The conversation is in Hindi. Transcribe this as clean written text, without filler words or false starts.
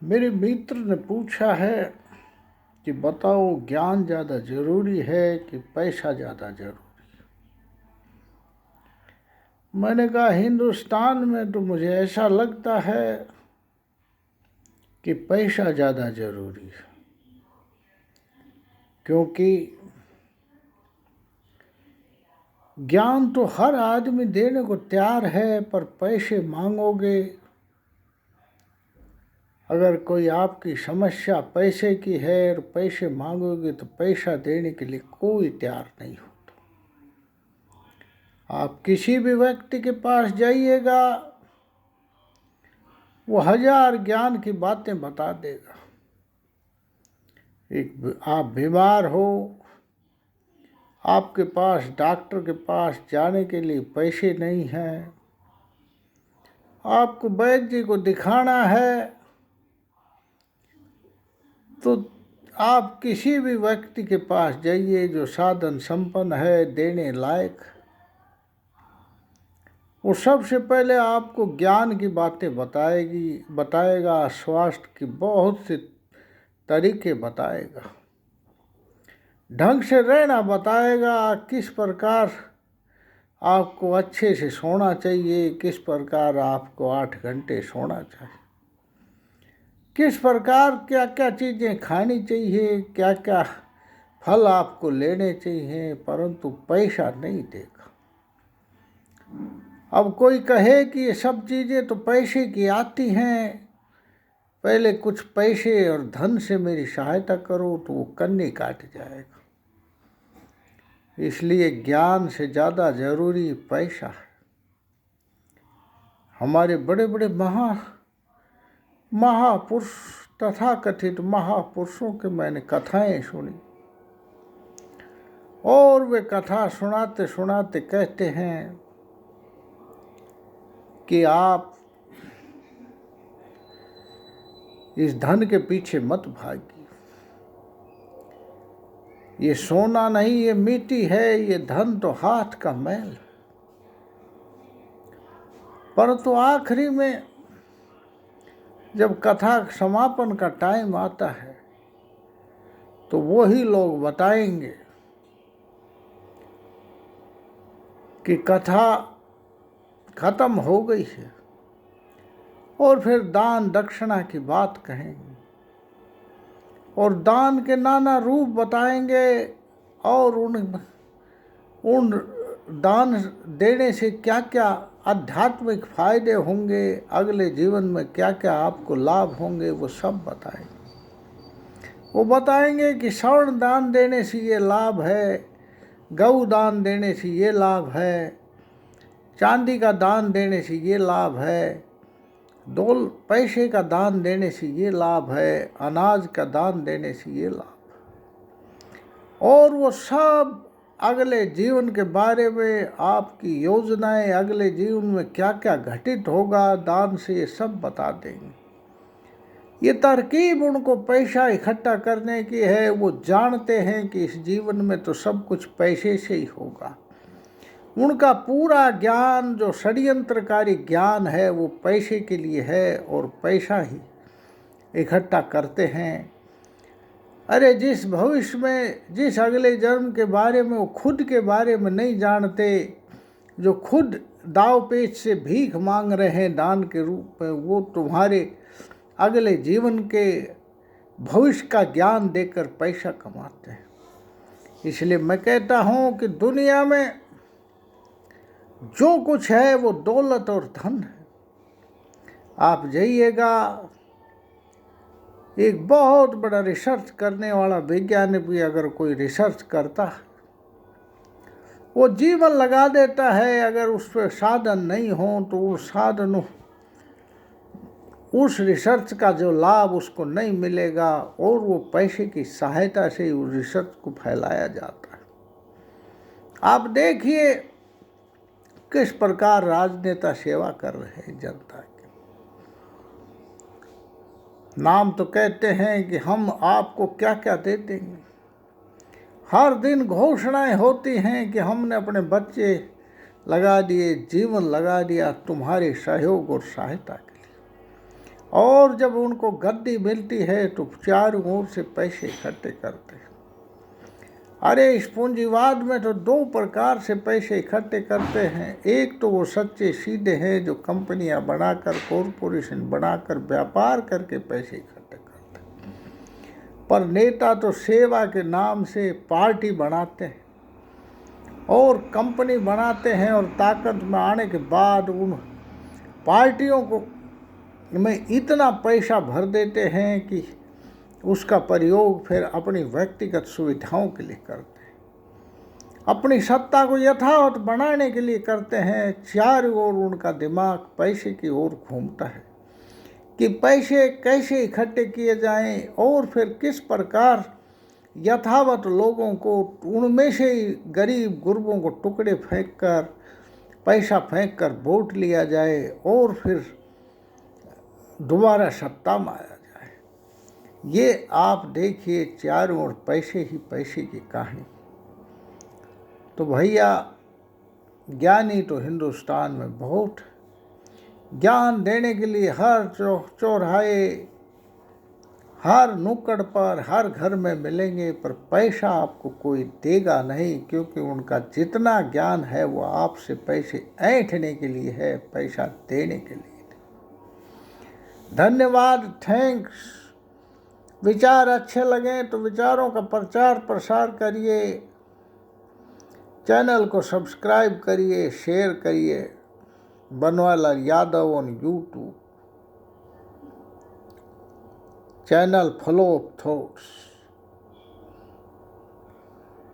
मेरे मित्र ने पूछा है कि बताओ ज्ञान ज़्यादा जरूरी है कि पैसा ज़्यादा जरूरी। मैंने कहा हिंदुस्तान में तो मुझे ऐसा लगता है कि पैसा ज़्यादा जरूरी है, क्योंकि ज्ञान तो हर आदमी देने को तैयार है, पर पैसे मांगोगे, अगर कोई आपकी समस्या पैसे की है और पैसे मांगोगे तो पैसा देने के लिए कोई तैयार नहीं होता। आप किसी भी व्यक्ति के पास जाइएगा, वो 1000 ज्ञान की बातें बता देगा। आप बीमार हो, आपके पास डॉक्टर के पास जाने के लिए पैसे नहीं हैं, आपको वैद्य जी को दिखाना है, तो आप किसी भी व्यक्ति के पास जाइए जो साधन संपन्न है, देने लायक, वो सबसे पहले आपको ज्ञान की बातें बताएगा, स्वास्थ्य की बहुत से तरीके बताएगा, ढंग से रहना बताएगा, किस प्रकार आपको अच्छे से सोना चाहिए, किस प्रकार आपको 8 घंटे सोना चाहिए, किस प्रकार क्या क्या चीज़ें खानी चाहिए, क्या क्या फल आपको लेने चाहिए, परंतु पैसा नहीं देगा। अब कोई कहे कि ये सब चीज़ें तो पैसे की आती हैं, पहले कुछ पैसे और धन से मेरी सहायता करो, तो वो कन्नी काट जाएगा। इसलिए ज्ञान से ज़्यादा जरूरी पैसा है। हमारे बड़े बड़े महापुरुष, तथाकथित महापुरुषों के मैंने कथाएं सुनी, और वे कथा सुनाते सुनाते कहते हैं कि आप इस धन के पीछे मत भागिए, ये सोना नहीं, ये मिट्टी है, ये धन तो हाथ का मैल है। परंतु आखिरी में जब कथा समापन का टाइम आता है, तो वही लोग बताएंगे कि कथा खत्म हो गई है, और फिर दान दक्षिणा की बात कहेंगे, और दान के नाना रूप बताएंगे, और उन दान देने से क्या क्या आध्यात्मिक फायदे होंगे, अगले जीवन में क्या क्या आपको लाभ होंगे, वो सब बताएंगे। वो बताएंगे कि स्वर्ण दान देने से ये लाभ है, गौ दान देने से ये लाभ है, चांदी का दान देने से ये लाभ है, पैसे का दान देने से ये लाभ है, अनाज का दान देने से ये लाभ है। और वो सब अगले जीवन के बारे में, आपकी योजनाएं, अगले जीवन में क्या क्या घटित होगा दान से, ये सब बता देंगे। ये तरकीब उनको पैसा इकट्ठा करने की है। वो जानते हैं कि इस जीवन में तो सब कुछ पैसे से ही होगा। उनका पूरा ज्ञान, जो षड्यंत्रकारी ज्ञान है, वो पैसे के लिए है, और पैसा ही इकट्ठा करते हैं। अरे जिस भविष्य में, जिस अगले जन्म के बारे में वो खुद के बारे में नहीं जानते, जो खुद दाव पेच से भीख मांग रहे हैं दान के रूप में, वो तुम्हारे अगले जीवन के भविष्य का ज्ञान देकर पैसा कमाते हैं। इसलिए मैं कहता हूँ कि दुनिया में जो कुछ है वो दौलत और धन है। आप जाइएगा, एक बहुत बड़ा रिसर्च करने वाला वैज्ञानिक भी अगर कोई रिसर्च करता है, वो जीवन लगा देता है, अगर उस पर साधन नहीं हो तो उस साधन, उस रिसर्च का जो लाभ उसको नहीं मिलेगा, और वो पैसे की सहायता से उस रिसर्च को फैलाया जाता है। आप देखिए किस प्रकार राजनेता सेवा कर रहे हैं जनता की। नाम तो कहते हैं कि हम आपको क्या क्या दे देंगे, हर दिन घोषणाएं होती हैं कि हमने अपने बच्चे लगा दिए, जीवन लगा दिया तुम्हारे सहयोग और सहायता के लिए। और जब उनको गद्दी मिलती है तो चारों ओर से पैसे इकट्ठे करते हैं। अरे इस पूंजीवाद में तो दो प्रकार से पैसे इकट्ठे करते हैं। एक तो वो सच्चे सीधे हैं जो कंपनियां बनाकर, कॉरपोरेशन बनाकर, व्यापार करके पैसे इकट्ठे करते हैं। पर नेता तो सेवा के नाम से पार्टी बनाते हैं और कंपनी बनाते हैं और ताकत में आने के बाद उन पार्टियों को में इतना पैसा भर देते हैं कि उसका प्रयोग फिर अपनी व्यक्तिगत सुविधाओं के लिए करते हैं, अपनी सत्ता को यथावत बनाने के लिए करते हैं। चारों ओर उनका दिमाग पैसे की ओर घूमता है कि पैसे कैसे इकट्ठे किए जाएं और फिर किस प्रकार यथावत लोगों को, उनमें से ही गरीब गुरबों को टुकड़े फेंक कर, पैसा फेंक कर वोट लिया जाए और फिर दोबारा सत्ता में आया जाए। ये आप देखिए चारों ओर पैसे ही पैसे की कहानी। तो भैया ज्ञानी तो हिंदुस्तान में बहुत, ज्ञान देने के लिए हर चौराहे, हर नुक्कड़ पर, हर घर में मिलेंगे, पर पैसा आपको कोई देगा नहीं, क्योंकि उनका जितना ज्ञान है वो आपसे पैसे ऐंठने के लिए है, पैसा देने के लिए। धन्यवाद, थैंक्स। विचार अच्छे लगे तो विचारों का प्रचार प्रसार करिए, चैनल को सब्सक्राइब करिए, शेयर करिए। Banwarilal Yadav on YouTube, channel flow of thoughts.